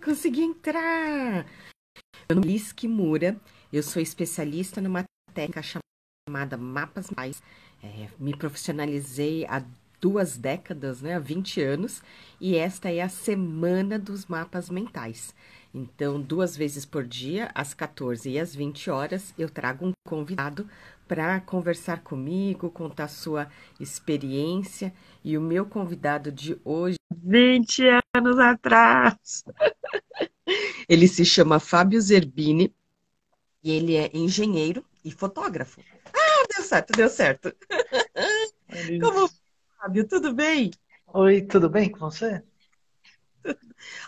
consegui entrar! Meu nome é Liz Kimura, eu sou especialista numa técnica chamada mapas mentais. Me profissionalizei há 2 décadas, né, há 20 anos, e esta é a Semana dos Mapas Mentais. Então, 2 vezes por dia, às 14 e às 20 horas, eu trago um convidado para conversar comigo, contar sua experiência. E o meu convidado de hoje, 20 anos atrás, ele se chama Fábio Zerbini e ele é engenheiro e fotógrafo. Ah, deu certo, deu certo. Como, Alice. Fábio, tudo bem? Oi, tudo bem com você?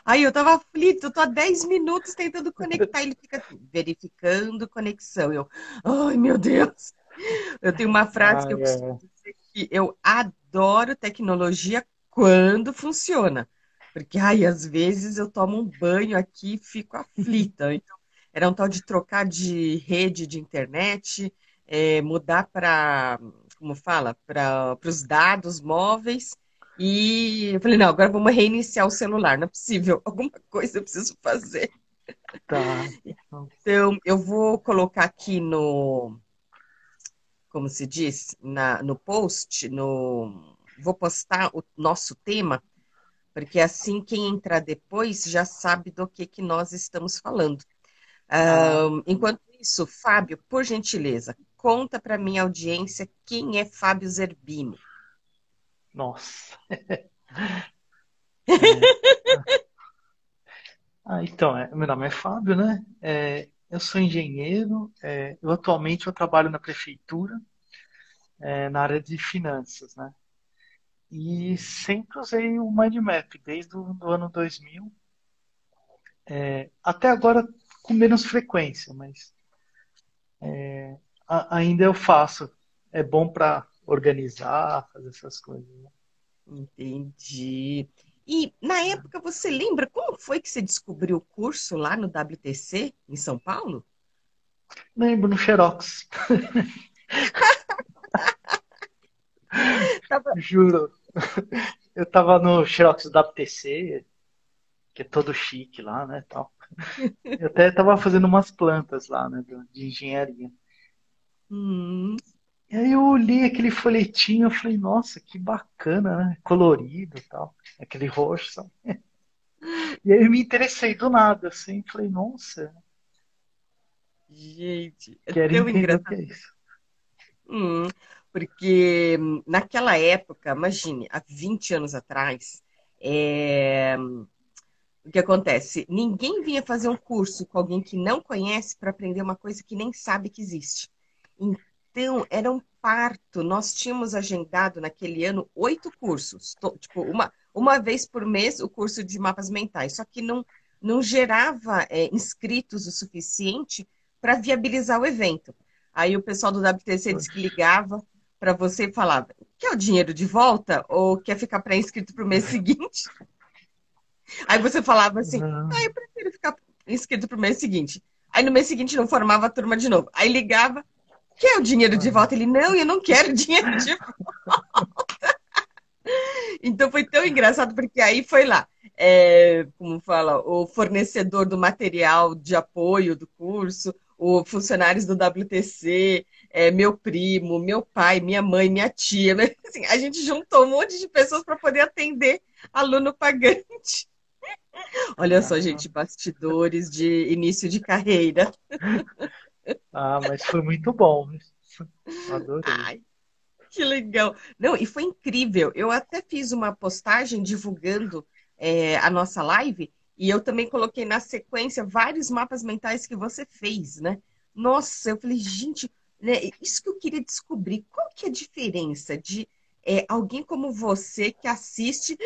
Aí eu tava aflito, eu tô há 10 minutos tentando conectar, ele fica assim, verificando conexão. Ai, meu Deus. Eu tenho uma frase que eu Ai, costumo ai, dizer que eu adoro tecnologia quando funciona. Porque, ai, às vezes eu tomo um banho aqui e fico aflita. Então, era um tal de trocar de rede de internet, mudar para, como fala, para os dados móveis. E eu falei, não, agora vamos reiniciar o celular, não é possível, alguma coisa eu preciso fazer. tá. Então, eu vou colocar aqui no, como se diz, no post, vou postar o nosso tema, porque assim quem entrar depois já sabe do que nós estamos falando. Ah, Enquanto isso, Fábio, por gentileza, conta para minha audiência quem é Fábio Zerbini. nossa. É, então, meu nome é Fábio, né? Eu sou engenheiro. Eu atualmente eu trabalho na prefeitura, na área de finanças, né? E sempre usei o Mind Map desde o do ano 2000. Até agora com menos frequência, mas ainda eu faço. É bom para organizar, fazer essas coisas, né? Entendi. E na época, você lembra como foi que você descobriu o curso lá no WTC, em São Paulo? Lembro no Xerox. Tava- Juro. Eu tava no Xerox da WTC, que é todo chique lá, né, tal. Eu até tava fazendo umas plantas lá, né, de engenharia. Hum, E aí eu olhei aquele folhetinho, eu falei, nossa, que bacana, né, colorido e tal, aquele roxo, sabe? E aí eu me interessei do nada, assim, falei, nossa, gente, é quero tão entender o que engraçado. é isso. Hum, porque naquela época, imagine, há 20 anos atrás, o que acontece? Ninguém vinha fazer um curso com alguém que não conhece para aprender uma coisa que nem sabe que existe. Então, era um parto. Nós tínhamos agendado naquele ano 8 cursos, tipo, uma vez por mês o curso de mapas mentais, só que não gerava inscritos o suficiente para viabilizar o evento. Aí o pessoal do WTC disse que Poxa, ligava para você e falava: quer o dinheiro de volta ou quer ficar pré-inscrito para o mês seguinte? Aí você falava assim: ah, não, eu prefiro ficar inscrito para o mês seguinte. Aí no mês seguinte não formava a turma de novo. Aí ligava: quer o dinheiro de ah, volta? Ele, não, eu não quero dinheiro de volta. Então foi tão engraçado, porque aí foi lá, como fala, o fornecedor do material de apoio do curso, os funcionários do WTC, meu primo, meu pai, minha mãe, minha tia, né? Assim, a gente juntou um monte de pessoas para poder atender aluno pagante. Olha só, ah, gente, bastidores de início de carreira. mas foi muito bom, né? Adorei. Ai, que legal. Não, e foi incrível. Eu até fiz uma postagem divulgando a nossa live e eu também coloquei na sequência vários mapas mentais que você fez, né? Nossa, eu falei, gente, né, isso que eu queria descobrir. Qual que é a diferença de alguém como você que assiste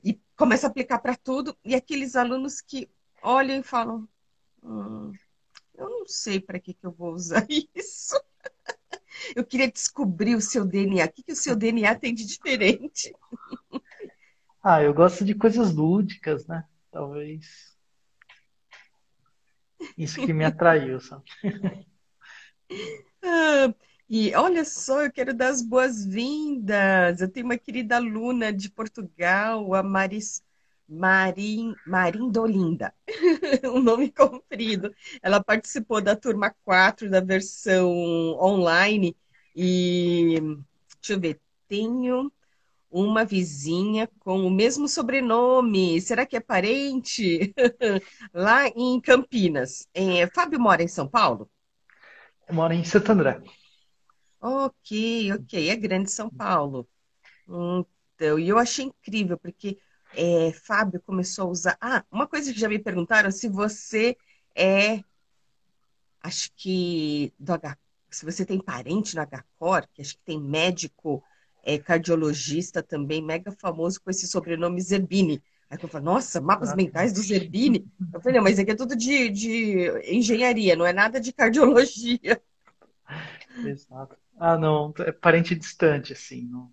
e começa a aplicar para tudo e aqueles alunos que olham e falam, eu não sei para que que eu vou usar isso. Eu queria descobrir o seu DNA. O que que o seu DNA tem de diferente? Eu gosto de coisas lúdicas, né? Talvez isso que me atraiu, sabe? Ah, e olha só, eu quero dar as boas-vindas. Eu tenho uma querida aluna de Portugal, a Maris. Marindolinda, um nome comprido. Ela participou da turma 4 da versão online e, deixa eu ver, tenho uma vizinha com o mesmo sobrenome. Será que é parente? Lá em Campinas. Fábio mora em São Paulo? Eu moro em Santo André. Ok, ok. É grande São Paulo. Então, e eu achei incrível, porque Fábio começou a usar. Ah, uma coisa que já me perguntaram se você é, acho que do H, se você tem parente no HCOR, que acho que tem médico, cardiologista também, mega famoso com esse sobrenome Zerbini. Aí eu falo, nossa, mapas Ah, mentais do Zerbini. Eu falei, não, mas aqui é tudo de engenharia, não é nada de cardiologia. exato. Ah, não, é parente distante, assim, não,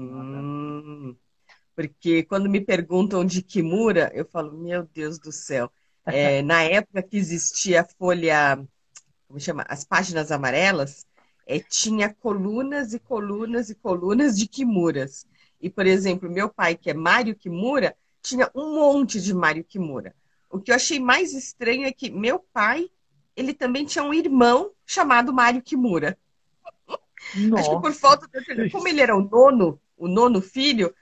nada. Hum. Porque quando me perguntam de Kimura, eu falo, meu Deus do céu. Na época que existia a folha, como chama? As páginas amarelas, tinha colunas e colunas e colunas de Kimuras. E, por exemplo, meu pai, que é Mário Kimura, tinha um monte de Mário Kimura. O que eu achei mais estranho é que meu pai, ele também tinha um irmão chamado Mário Kimura. Acho que por Nossa, falta de... Como ele era o nono filho,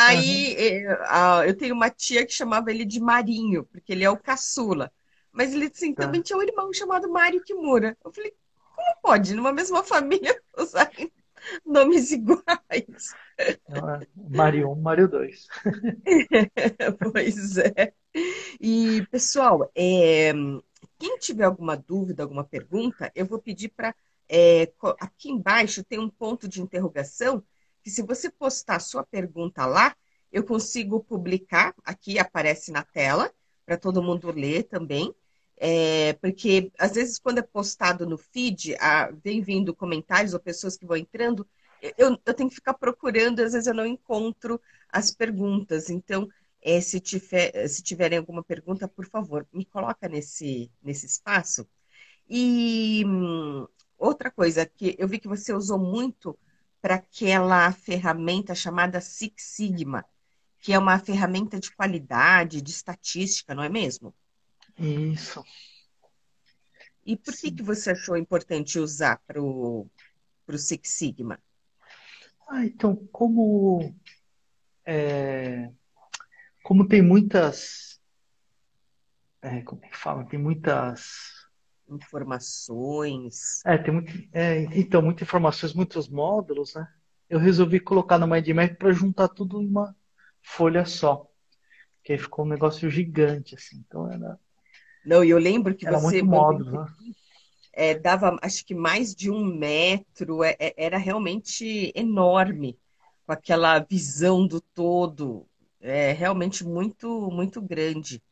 aham, aí eu tenho uma tia que chamava ele de Marinho, porque ele é o caçula. Mas ele assim, também tá. tinha um irmão chamado Mário Kimura. Eu falei, como pode, numa mesma família, usarem nomes iguais? Então, Mario 1, Mario 2. Pois é. E, pessoal, quem tiver alguma dúvida, alguma pergunta, eu vou pedir para. Aqui embaixo tem um ponto de interrogação, que se você postar a sua pergunta lá, eu consigo publicar, aqui aparece na tela, para todo mundo ler também. Porque às vezes quando é postado no feed, vem vindo comentários ou pessoas que vão entrando, eu tenho que ficar procurando, às vezes eu não encontro as perguntas. Então, se tiverem alguma pergunta, por favor, me coloca nesse espaço. E outra coisa que eu vi que você usou muito para aquela ferramenta chamada Six Sigma, que é uma ferramenta de qualidade, de estatística, não é mesmo? Isso. E por que Sim. você achou importante usar para o Six Sigma? Ah, então, como tem muitas, como é que fala? Tem muitas, Informações. então, muitas informações, muitos módulos, né? Eu resolvi colocar no MindMap para juntar tudo em uma folha só, que aí ficou um negócio gigante, assim. Então, Não, e eu lembro que era você muito mandou módulo, né? imprimir, dava acho que mais de 1 metro, era realmente enorme, com aquela visão do todo, realmente muito, muito grande.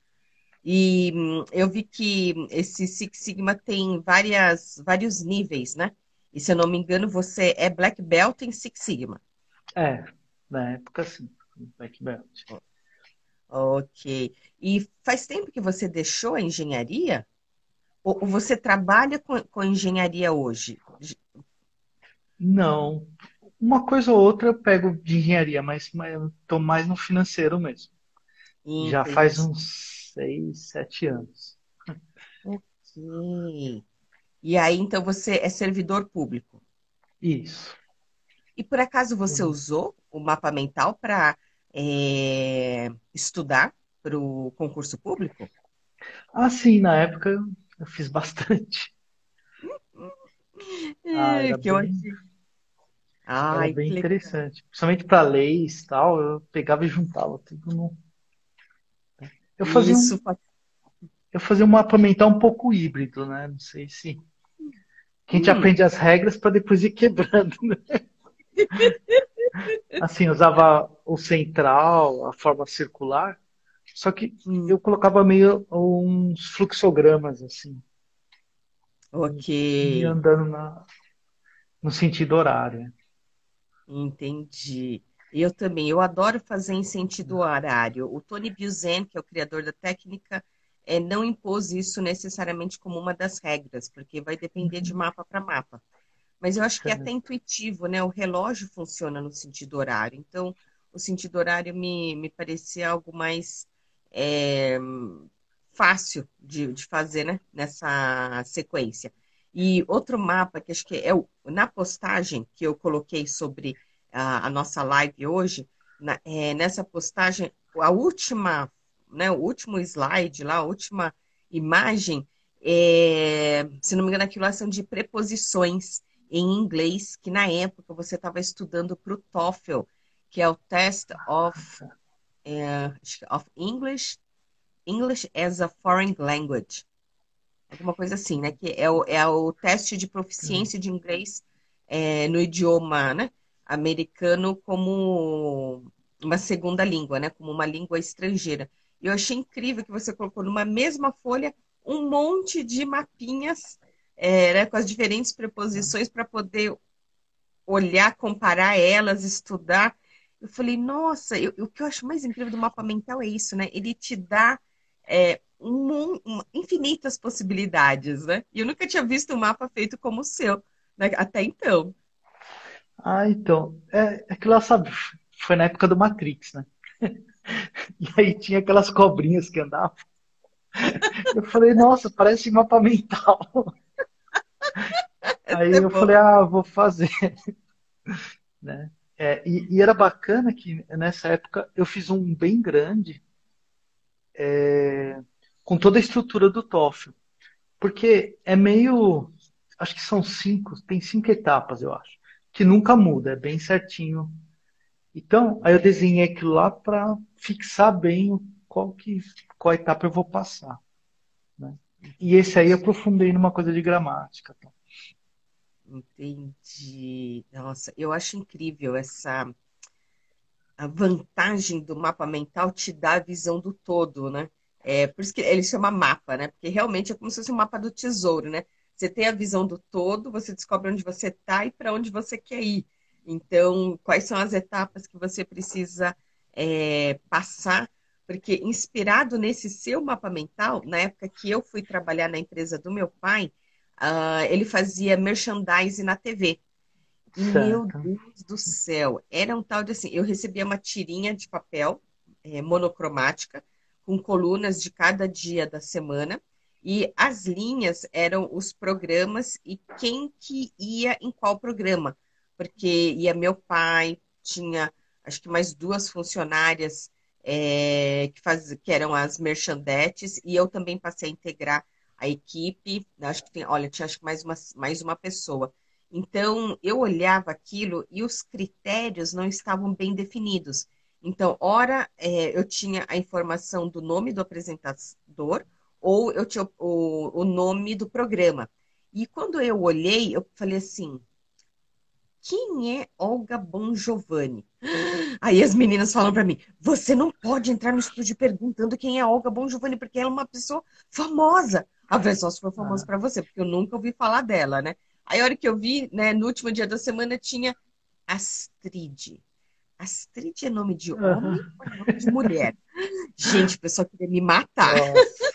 E eu vi que esse Six Sigma tem vários níveis, né? E se eu não me engano, você é Black Belt em Six Sigma. É, na época, sim, Black Belt. Ok. E faz tempo que você deixou a engenharia? Ou você trabalha com engenharia hoje? Não, uma coisa ou outra eu pego de engenharia, mas eu tô mais no financeiro mesmo. Já faz Entendi. uns 6, 7 anos. Ok. E aí, então, você é servidor público. Isso. E por acaso você Uhum. usou o mapa mental para estudar para o concurso público? Ah, sim, na época eu fiz bastante. Ah, Que eu achei. era Ai, bem que legal. interessante. Principalmente para leis e tal, eu pegava e juntava tudo no. Eu fazia um, Isso. eu fazia um mapa mental um pouco híbrido, né? Não sei se. Que a gente Hum, aprende as regras para depois ir quebrando, né? Assim, usava o central, a forma circular, só que hum, eu colocava meio uns fluxogramas, assim, ok. e andando no sentido horário. Entendi. Eu também, eu adoro fazer em sentido horário. O Tony Buzan, que é o criador da técnica, não impôs isso necessariamente como uma das regras, porque vai depender de Uhum. mapa para mapa. Mas eu acho que é até Certo. intuitivo, né? O relógio funciona no sentido horário. Então, o sentido horário me parecia algo mais é, fácil de fazer, né, nessa sequência. E outro mapa, que acho que é na postagem que eu coloquei sobre a nossa live hoje, nessa postagem, a última, né, o último slide lá, a última imagem, se não me engano, aquilo lá são de preposições em inglês, que na época você estava estudando para o TOEFL, que é o Test of English as a Foreign Language, alguma coisa assim, né? Que é o teste de proficiência de inglês no idioma, né, americano como uma segunda língua, né? Como uma língua estrangeira. E eu achei incrível que você colocou numa mesma folha um monte de mapinhas, né, com as diferentes preposições para poder olhar, comparar elas, estudar. Eu falei, nossa, o que eu acho mais incrível do mapa mental é isso, né? Ele te dá infinitas possibilidades, né? E eu nunca tinha visto um mapa feito como o seu, né, até então. Ah, então, aquilo lá, sabe, foi na época do Matrix, né? E aí tinha aquelas cobrinhas que andavam. Eu falei, nossa, parece mapa mental. Aí É eu bom. falei, ah, vou fazer, né? E era bacana que nessa época eu fiz um bem grande, com toda a estrutura do TOEFL. Porque é meio. Acho que são cinco, tem 5 etapas, eu acho. Que nunca muda, é bem certinho. Então, aí eu desenhei aquilo lá para fixar bem qual etapa eu vou passar, né? E esse aí eu aprofundei numa coisa de gramática, tá? Entendi. Nossa, eu acho incrível essa a vantagem do mapa mental te dá a visão do todo, né? Por isso que ele chama mapa, né? Porque realmente é como se fosse um mapa do tesouro, né? Você tem a visão do todo, você descobre onde você está e para onde você quer ir. Então, quais são as etapas que você precisa passar? Porque inspirado nesse seu mapa mental, na época que eu fui trabalhar na empresa do meu pai, ele fazia merchandising na TV. E, meu Certo. Deus do céu, era um tal de assim, eu recebia uma tirinha de papel monocromática, com colunas de cada dia da semana, e as linhas eram os programas e quem que ia em qual programa. Porque ia meu pai, tinha acho que mais duas funcionárias que eram as merchandetes, e eu também passei a integrar a equipe, acho que olha, tinha acho que mais uma pessoa. Então, eu olhava aquilo e os critérios não estavam bem definidos. Então, ora, eu tinha a informação do nome do apresentador, ou eu tinha o nome do programa. E quando eu olhei, eu falei assim: quem é Olga Bon Giovanni? Aí as meninas falam para mim: você não pode entrar no estúdio perguntando quem é Olga Bon Giovanni, porque ela é uma pessoa famosa. A pessoa só se for famosa Ah, para você, porque eu nunca ouvi falar dela, né? Aí a hora que eu vi, né, no último dia da semana tinha Astrid. Astrid é nome de homem aham. ou é nome de mulher? Gente, o pessoal queria me matar. Nossa.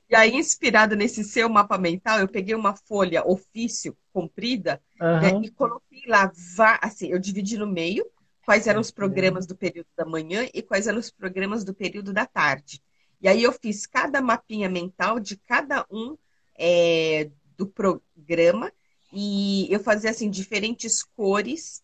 E aí, inspirado nesse seu mapa mental, eu peguei uma folha ofício comprida, né, Aham. e coloquei lá, assim, eu dividi no meio quais eram os Certo. programas do período da manhã e quais eram os programas do período da tarde. E aí eu fiz cada mapinha mental de cada um do programa e eu fazia assim diferentes cores,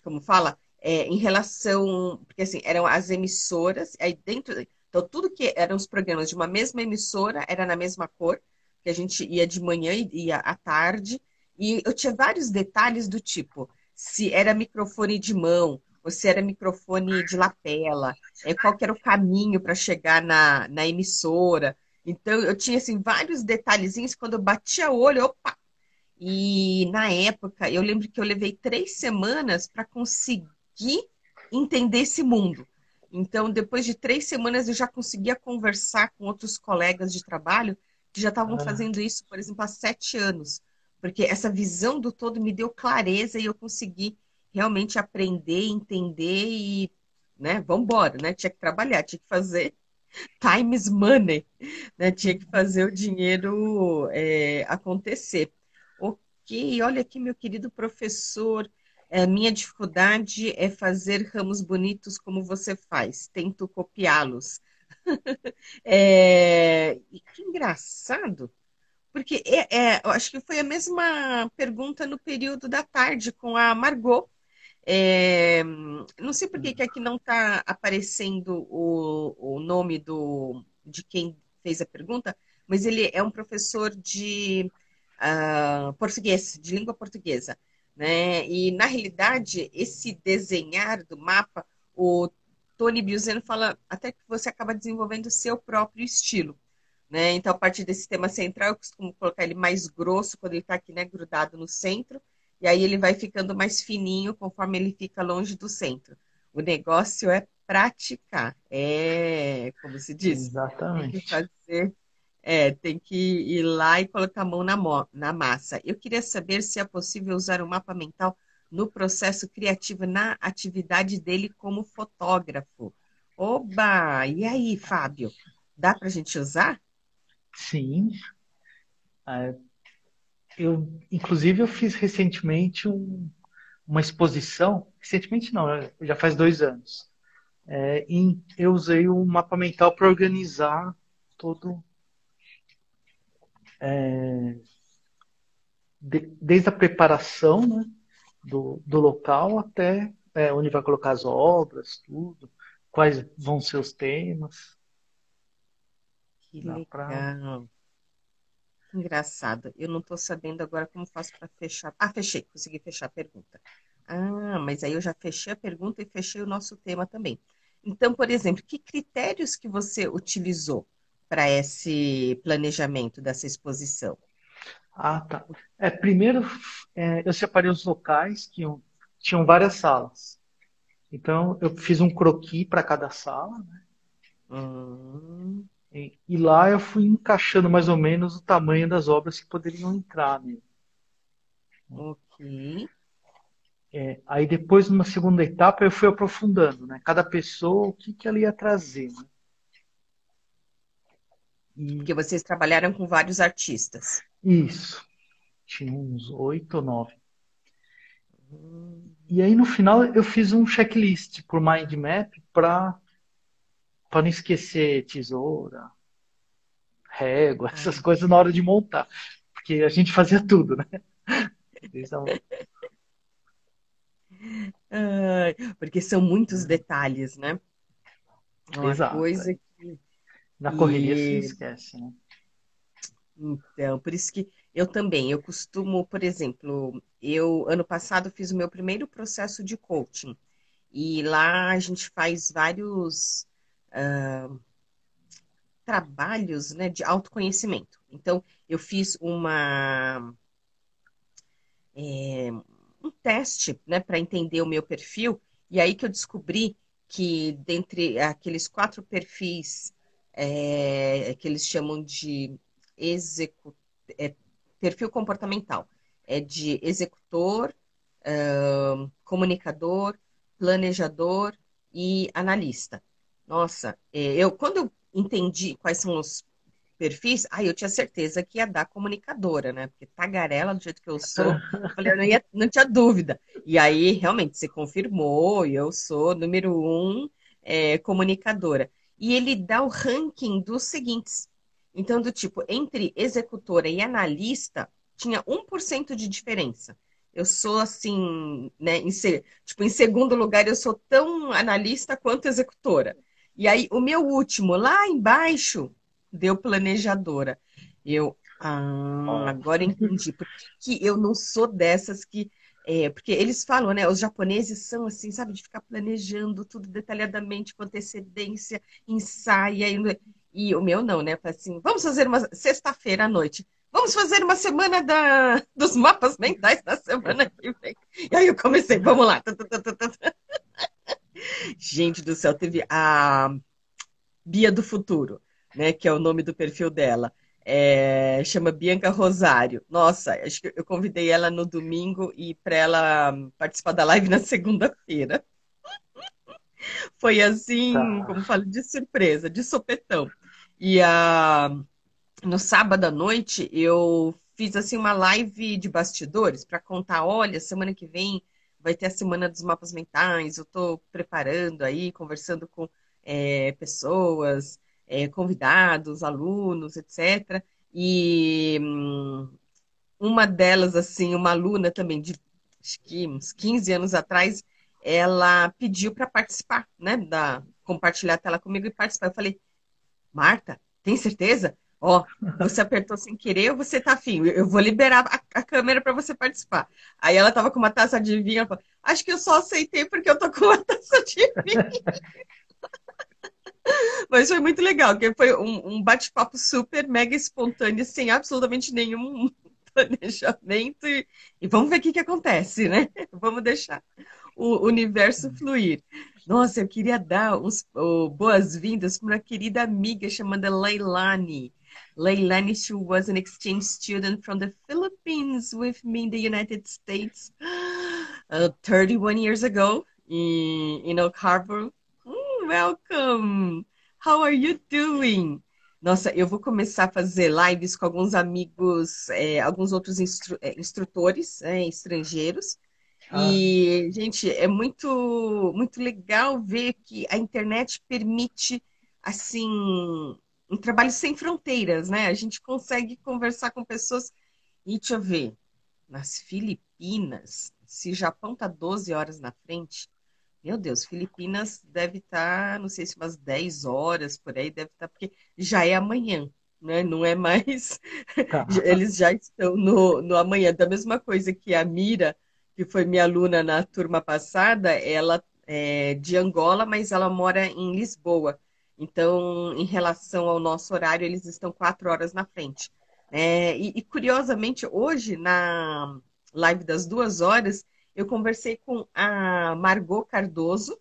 como fala, em relação, porque assim eram as emissoras, aí dentro então, tudo que eram os programas de uma mesma emissora era na mesma cor, que a gente ia de manhã e ia à tarde. E eu tinha vários detalhes do tipo, se era microfone de mão, ou se era microfone de lapela, qual que era o caminho para chegar na emissora. Então, eu tinha, assim, vários detalhezinhos, quando eu batia o olho, opa! E, na época, eu lembro que eu levei 3 semanas para conseguir entender esse mundo. Então, depois de 3 semanas, eu já conseguia conversar com outros colegas de trabalho que já estavam Ah, fazendo isso, por exemplo, há 7 anos. Porque essa visão do todo me deu clareza e eu consegui realmente aprender, entender e, né, vamos embora, né? Tinha que trabalhar, tinha que fazer time is money, né? Tinha que fazer o dinheiro acontecer. Ok, olha aqui, meu querido professor. Minha dificuldade é fazer ramos bonitos como você faz. Tento copiá-los. E que engraçado, porque eu acho que foi a mesma pergunta no período da tarde com a Margot. Não sei por que que aqui não está aparecendo o nome de quem fez a pergunta, mas ele é um professor de português, de língua portuguesa, né? E, na realidade, esse desenhar do mapa, o Tony Biuzeno fala até que você acaba desenvolvendo o seu próprio estilo, né? Então, a partir desse tema central, eu costumo colocar ele mais grosso quando ele está aqui, né, grudado no centro, e aí ele vai ficando mais fininho conforme ele fica longe do centro. O negócio é praticar, como se diz, tem que Exatamente. fazer, tem que ir lá e colocar a mão na massa. Eu queria saber se é possível usar o mapa mental no processo criativo, na atividade dele como fotógrafo. Oba! E aí, Fábio? Dá para a gente usar? Sim, inclusive, eu fiz recentemente uma exposição. Recentemente não, já faz 2 anos. Eu usei o mapa mental para organizar todo, desde a preparação, né, do local até onde vai colocar as obras, tudo, quais vão ser os temas. Que Dá pra... legal. Que engraçado. Eu não estou sabendo agora como faço para fechar. Ah, fechei, consegui fechar a pergunta. Ah, mas aí eu já fechei a pergunta e fechei o nosso tema também. Então, por exemplo, que critérios que você utilizou para esse planejamento dessa exposição? Ah, tá. Primeiro, eu separei os locais tinham várias salas. Então, eu fiz um croquis para cada sala, né? Hum, E lá eu fui encaixando mais ou menos o tamanho das obras que poderiam entrar, né? ok. Aí depois, numa segunda etapa, eu fui aprofundando, né? Cada pessoa, o que que ela ia trazer, né? E Porque vocês trabalharam com vários artistas. isso, tinha uns 8 ou 9. Hum, E aí no final eu fiz um checklist por mind map para não esquecer tesoura, régua, essas ah, coisas na hora de montar, porque a gente fazia tudo, né? Desde a- ai, porque são muitos detalhes, né? É uma Exato. coisa que. Na correria se E esquece, né? então, por isso que eu também, eu costumo, por exemplo, eu ano passado fiz o meu primeiro processo de coaching e lá a gente faz vários trabalhos, né, de autoconhecimento. Então, eu fiz um teste, né, para entender o meu perfil e aí que eu descobri que dentre aqueles 4 perfis que eles chamam de execu é, perfil comportamental. É de executor, comunicador, planejador e analista. Nossa, eu quando eu entendi quais são os perfis, eu tinha certeza que ia dar comunicadora, né? Porque tagarela, do jeito que eu sou, falei, eu não tinha dúvida. E aí, realmente, se confirmou, e eu sou número 1 comunicadora. E ele dá o ranking dos seguintes. Então, do tipo, entre executora e analista, tinha 1% de diferença. Eu sou assim, né? Tipo, em segundo lugar, eu sou tão analista quanto executora. E aí, o meu último, lá embaixo, deu planejadora. Ó, Agora entendi. Por que que eu não sou dessas que. Porque eles falam, né? Os japoneses são assim, sabe, de ficar planejando tudo detalhadamente, com antecedência, ensaia. E o meu não, né? Fala assim, vamos fazer uma sexta-feira à noite. Vamos fazer uma semana dos mapas mentais na semana que vem. E aí eu comecei, vamos lá. Gente do céu, teve a Bia do Futuro, né? Que é o nome do perfil dela. Chama Bianca Rosário. Nossa, acho que eu convidei ela no domingo e para ela participar da live na segunda-feira. Foi assim, tá. como falo, de surpresa, de sopetão. E no sábado à noite eu fiz assim uma live de bastidores para contar, olha, semana que vem vai ter a Semana dos Mapas Mentais, eu estou preparando aí, conversando com pessoas, convidados, alunos, etc. E uma delas, assim, uma aluna também, de acho que uns 15 anos atrás, ela pediu para participar, né, compartilhar a tela comigo e participar. Eu falei, Marta, tem certeza? Ó, você apertou sem querer ou você tá afim? Eu vou liberar a câmera para você participar. Aí ela tava com uma taça de vinho, ela falou, acho que eu só aceitei porque eu tô com uma taça de vinho. Mas foi muito legal, porque foi um bate-papo super mega espontâneo, sem absolutamente nenhum planejamento. E vamos ver o que que acontece, né? Vamos deixar o universo fluir. Nossa, eu queria dar boas-vindas para uma querida amiga chamada Leilani. Leilani, she was an exchange student from the Philippines with me in the United States 31 years ago in Oak Harbor. Welcome! How are you doing? Nossa, eu vou começar a fazer lives com alguns amigos, alguns outros instrutores, estrangeiros. Ah, E, gente, é muito legal ver que a internet permite, assim, um trabalho sem fronteiras, né? A gente consegue conversar com pessoas. E deixa eu ver, nas Filipinas, se o Japão tá 12 horas na frente, meu Deus, Filipinas deve estar, não sei se umas 10 horas por aí, deve estar, porque já é amanhã, né? Não é mais. tá. Eles já estão no amanhã. Da mesma coisa que a Mira, que foi minha aluna na turma passada, ela é de Angola, mas ela mora em Lisboa. Então, em relação ao nosso horário, eles estão 4 horas na frente. Curiosamente, hoje, na live das 2 horas, eu conversei com a Margot Cardoso,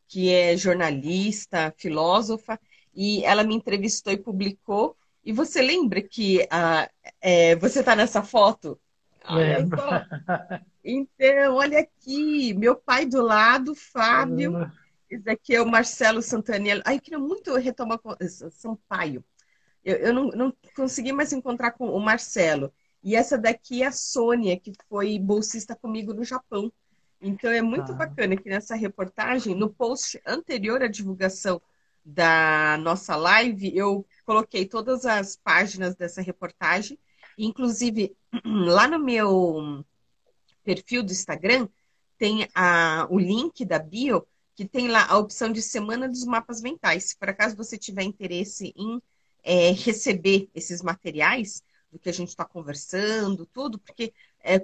que é jornalista, filósofa, e ela me entrevistou e publicou. E você lembra que você está nessa foto? Olha Lembro. só. Então, olha aqui, meu pai do lado, Fábio. Esse aqui é o Marcelo Santaniello. Ai, eu queria muito retomar com Sampaio. Eu não consegui mais encontrar com o Marcelo. E essa daqui é a Sônia, que foi bolsista comigo no Japão. Então é muito Tá. bacana que nessa reportagem, no post anterior à divulgação da nossa live, eu coloquei todas as páginas dessa reportagem. Inclusive, lá no meu perfil do Instagram, tem o link da bio, que tem lá a opção de Semana dos Mapas Mentais. Se por acaso você tiver interesse em receber esses materiais do que a gente está conversando, tudo, porque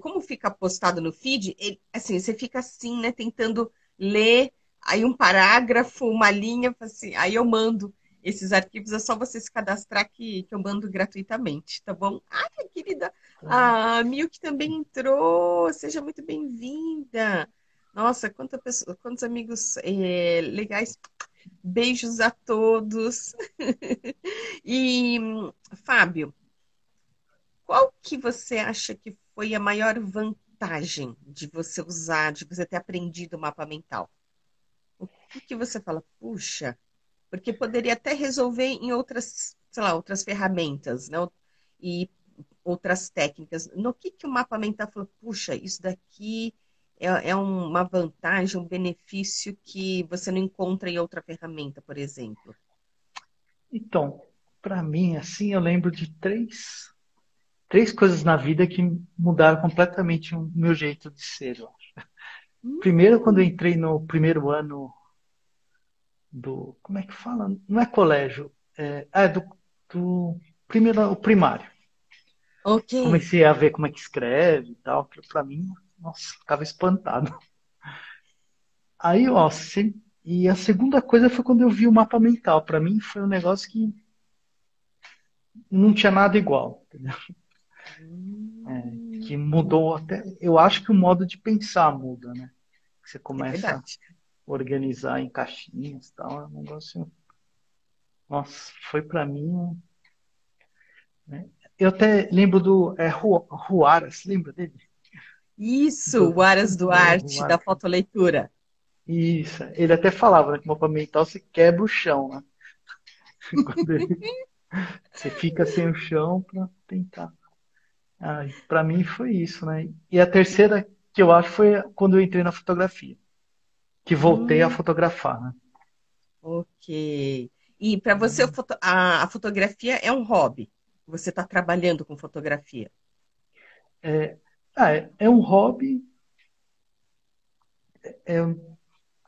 como fica postado no feed, assim, você fica assim, né, tentando ler aí um parágrafo, uma linha, assim, aí eu mando esses arquivos, é só você se cadastrar que eu mando gratuitamente, tá bom? Ai, querida, Tá. a Milk também entrou. Seja muito bem-vinda. Nossa, quantos amigos legais. Beijos a todos. E, Fábio, qual que você acha que foi a maior vantagem de você usar, de você ter aprendido o mapa mental? O que que você fala, puxa, porque poderia até resolver em outras, sei lá, outras ferramentas, né? E outras técnicas. No que o mapa mental falou, puxa, isso daqui é uma vantagem, um benefício que você não encontra em outra ferramenta, por exemplo. Então, para mim, assim, eu lembro de três coisas na vida que mudaram completamente o meu jeito de ser, eu acho. Primeiro, quando eu Hum, entrei no primeiro ano como é que fala? Não é colégio, do primeiro, o primário. ok. Comecei a ver como é que escreve e tal, que para mim, nossa, ficava espantado. Aí, ó, e a segunda coisa foi quando eu vi o mapa mental. Para mim foi um negócio que não tinha nada igual, entendeu? Que mudou até. Eu acho que o modo de pensar muda, né? Você É começa a verdade. organizar em caixinhas e tal, é um negócio. Nossa, foi para mim, né? Eu até lembro do Ruaras, lembra dele? Isso, Do, o Aras Duarte, da Ruaras. fotoleitura. Isso, ele até falava, né, que o mapa mental você quebra o chão, né? Você fica sem o chão para tentar. Ah, para mim foi isso, né? E a terceira que eu acho foi quando eu entrei na fotografia, que voltei a Hum, fotografar, né? ok. E para você, a fotografia é um hobby? Você está trabalhando com fotografia? É, é um hobby, é,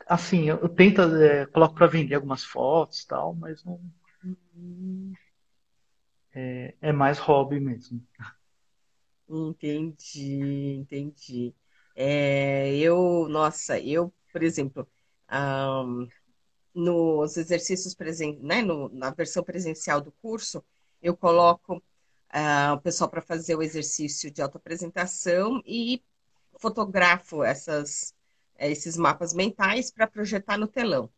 assim, eu tento, coloco para vender algumas fotos e tal, mas não, Hum, é mais hobby mesmo. entendi, entendi. Nossa, por exemplo, ah, nos exercícios né, na versão presencial do curso, eu coloco o pessoal para fazer o exercício de autoapresentação e fotografo esses mapas mentais para projetar no telão.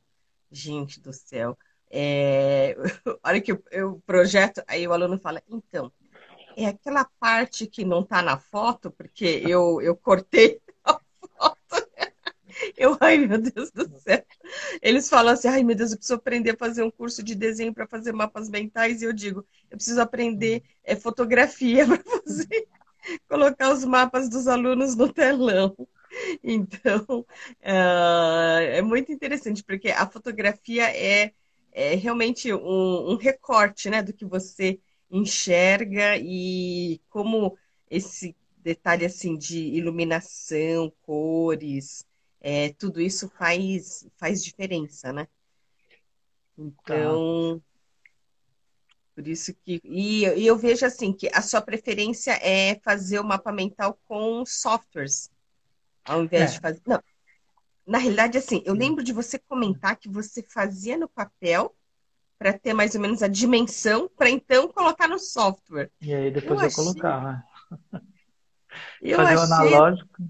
Gente do céu. É, a hora que eu projeto, aí o aluno fala, então, é aquela parte que não está na foto, porque eu cortei a foto. Ai, meu Deus do céu. Eles falam assim, ai meu Deus, eu preciso aprender a fazer um curso de desenho para fazer mapas mentais, e eu digo, eu preciso aprender fotografia para fazer, colocar os mapas dos alunos no telão. Então, é muito interessante, porque a fotografia é realmente um recorte, né, do que você enxerga e como esse detalhe assim de iluminação, cores, tudo isso faz diferença, né? Tá. Então, por isso que. E eu vejo assim que a sua preferência é fazer o mapa mental com softwares, ao invés de É, fazer. Não, na realidade, assim, eu lembro de você comentar que você fazia no papel para ter mais ou menos a dimensão, para então colocar no software. e aí Eu depois eu achei, colocava. eu Fazer o achei analógico.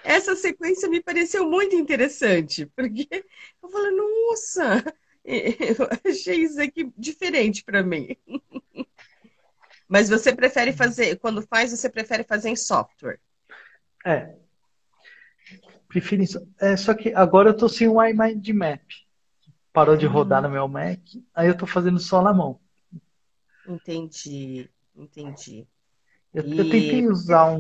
essa sequência me pareceu muito interessante, porque eu falei, nossa, eu achei isso aqui diferente para mim. Mas você prefere fazer, quando faz, você prefere fazer em software. É, prefiro isso. Só que agora eu tô sem o iMindMap. Parou de rodar Hum, no meu Mac, aí eu tô fazendo só na mão. entendi, entendi. Eu E, tentei usar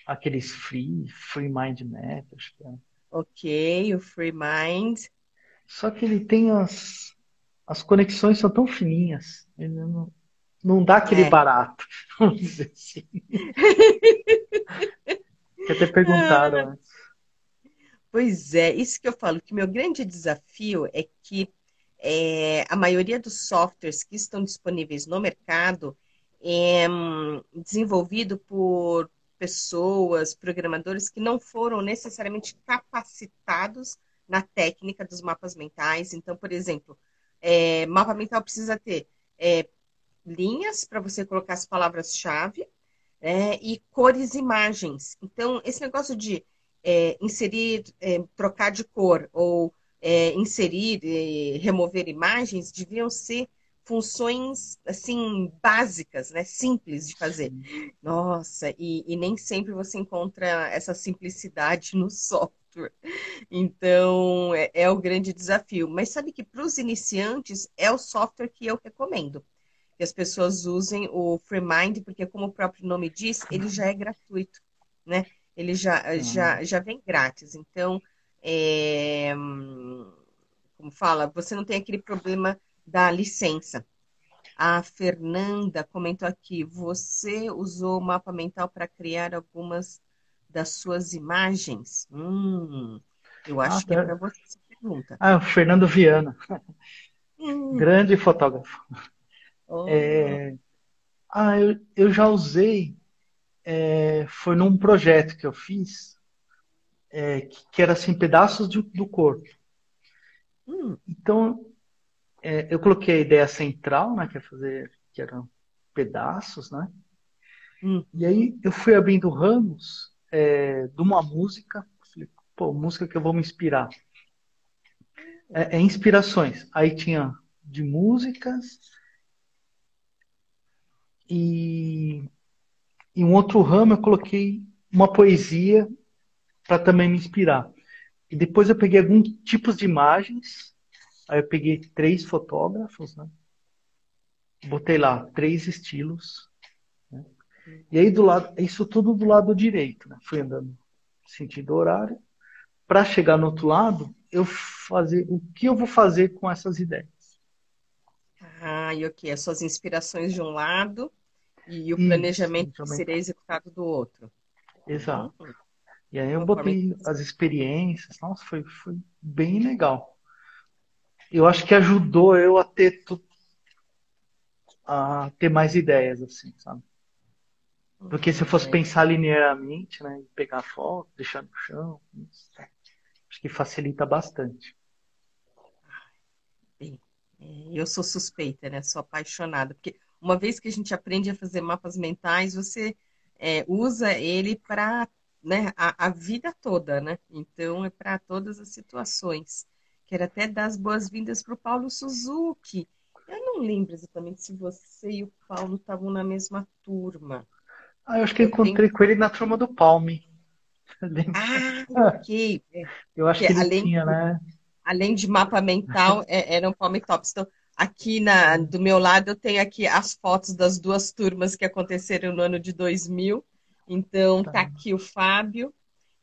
aqueles free mind map, acho que é. ok, o Free Mind. Só que ele tem as conexões são tão fininhas, ele não dá aquele É. barato, vamos dizer assim. Que até perguntaram antes. Pois é, isso que eu falo, que meu grande desafio é que a maioria dos softwares que estão disponíveis no mercado é desenvolvido por pessoas, programadores que não foram necessariamente capacitados na técnica dos mapas mentais. Então, por exemplo, mapa mental precisa ter é, linhas para você colocar as palavras-chave, e cores e imagens. Então, esse negócio de inserir, trocar de cor ou inserir, remover imagens deviam ser funções assim básicas, né? Simples de fazer. Nossa, e nem sempre você encontra essa simplicidade no software. Então, é o grande desafio. Mas sabe que para os iniciantes é o software que eu recomendo que as pessoas usem o FreeMind, porque como o próprio nome diz, ele já é gratuito, né? Ele já vem grátis. Então, é, como fala, você não tem aquele problema da licença. A Fernanda comentou aqui, você usou o mapa mental para criar algumas das suas imagens? Eu Ah, acho que é para você essa pergunta. o Fernando Viana, Hum, grande fotógrafo. oh, Eu já usei, foi num projeto que eu fiz, que era assim, pedaços do corpo. hum, Então, eu coloquei a ideia central, né, que eram pedaços, né? hum, E aí eu fui abrindo ramos de uma música, falei, pô, música que eu vou me inspirar. Inspirações. Aí tinha de músicas e em um outro ramo eu coloquei uma poesia para também me inspirar. E depois eu peguei alguns tipos de imagens, aí eu peguei 3 fotógrafos, né? Botei lá 3 estilos, né? E aí do lado, isso tudo do lado direito, né? Fui andando sentido horário. Para chegar no outro lado, eu fazer o que eu vou fazer com essas ideias. Ah, e o que? As suas inspirações de um lado e o Isso, planejamento que planejamento. seria executado do outro. Exato. Hum, E aí eu uma forma botei interessante. as experiências. Nossa, foi bem legal. Eu acho que ajudou eu a ter mais ideias, assim, sabe? Porque se eu fosse É, pensar linearmente, né, e pegar foto, deixar no chão, isso, acho que facilita bastante. bem, eu sou suspeita, né? Sou apaixonada, porque uma vez que a gente aprende a fazer mapas mentais, você usa ele para, né, a vida toda, né? Então é para todas as situações. Quero até dar as boas-vindas para o Paulo Suzuki. Eu não lembro exatamente se você e o Paulo estavam na mesma turma. Ah, eu acho que eu Eu tenho. encontrei com ele na turma do Palme. Ah, Ah, ok. eu acho Porque que ele tinha, né? além de mapa mental, eram Palm Tops. Então, aqui do meu lado, eu tenho aqui as fotos das duas turmas que aconteceram no ano de 2000. Então, tá Tá. aqui o Fábio.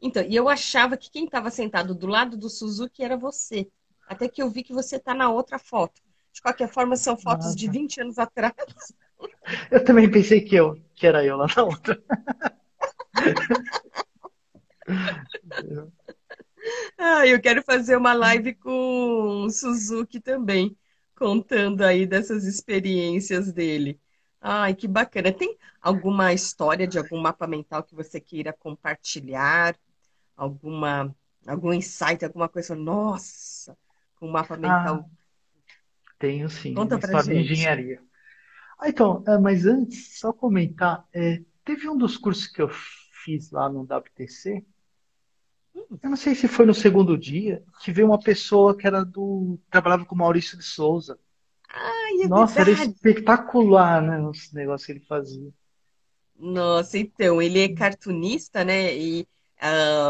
Então, e eu achava que quem estava sentado do lado do Suzuki era você. Até que eu vi que você está na outra foto. De qualquer forma, são Ah, fotos de tá. 20 anos atrás. Eu também pensei que era eu lá na outra. Ah, eu quero fazer uma live com o Suzuki também, contando aí dessas experiências dele. Ai, que bacana. Tem alguma história de algum mapa mental que você queira compartilhar? Alguma, algum insight, alguma coisa? Nossa, com mapa Ah, mental. tenho sim, uma Conta pra história de gente. engenharia. Ah, então, mas antes, só comentar, teve um dos cursos que eu fiz lá no WTC, eu não sei se foi no segundo dia, que veio uma pessoa que trabalhava com o Maurício de Souza. Ai, é Nossa, era verdade. espetacular, né, os negócios que ele fazia. Nossa, então, ele é cartunista, né?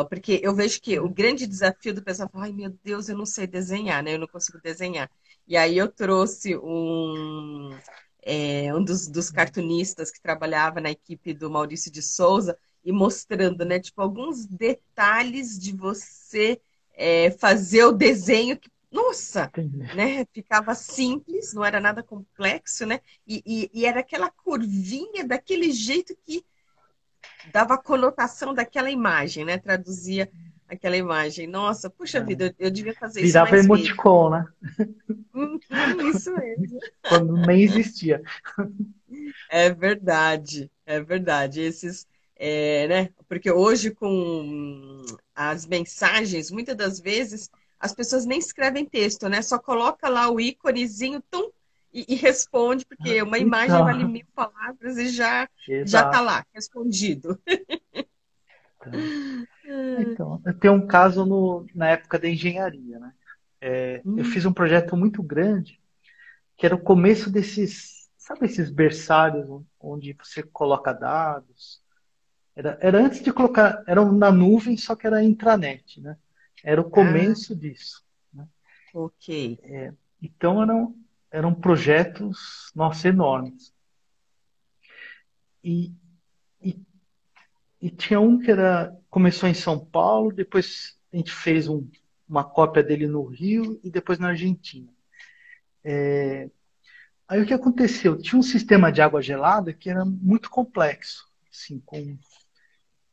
Porque eu vejo que o grande desafio do pessoal fala, ai meu Deus, eu não sei desenhar, né? Eu não consigo desenhar. E aí eu trouxe um dos cartunistas que trabalhava na equipe do Maurício de Souza e mostrando, né, tipo, alguns detalhes de você fazer o desenho que, nossa, Entendi. né? Ficava simples, não era nada complexo, né? E era aquela curvinha daquele jeito que dava a conotação daquela imagem, né? Traduzia aquela imagem. Nossa, puxa vida, eu devia fazer isso Virava mais vezes. emoticon, né, Isso mesmo. quando nem existia. É verdade, é verdade. Né? Porque hoje com as mensagens, muitas das vezes as pessoas nem escrevem texto, né? Só coloca lá o íconezinho e responde, porque uma imagem vale Então, 1000 palavras e já tá exato. lá, respondido. Então, eu tenho um caso na época da engenharia, né? Eu Hum, fiz um projeto muito grande, que era o começo desses, sabe esses berçários onde você coloca dados? Era antes de colocar, era na nuvem, só que era intranet, né? Era o ah, começo disso, né? ok. Então eram projetos, nossa, enormes. E, e, e tinha um que começou em São Paulo, depois a gente fez uma cópia dele no Rio e depois na Argentina. Aí o que aconteceu? Tinha um sistema de água gelada que era muito complexo, assim,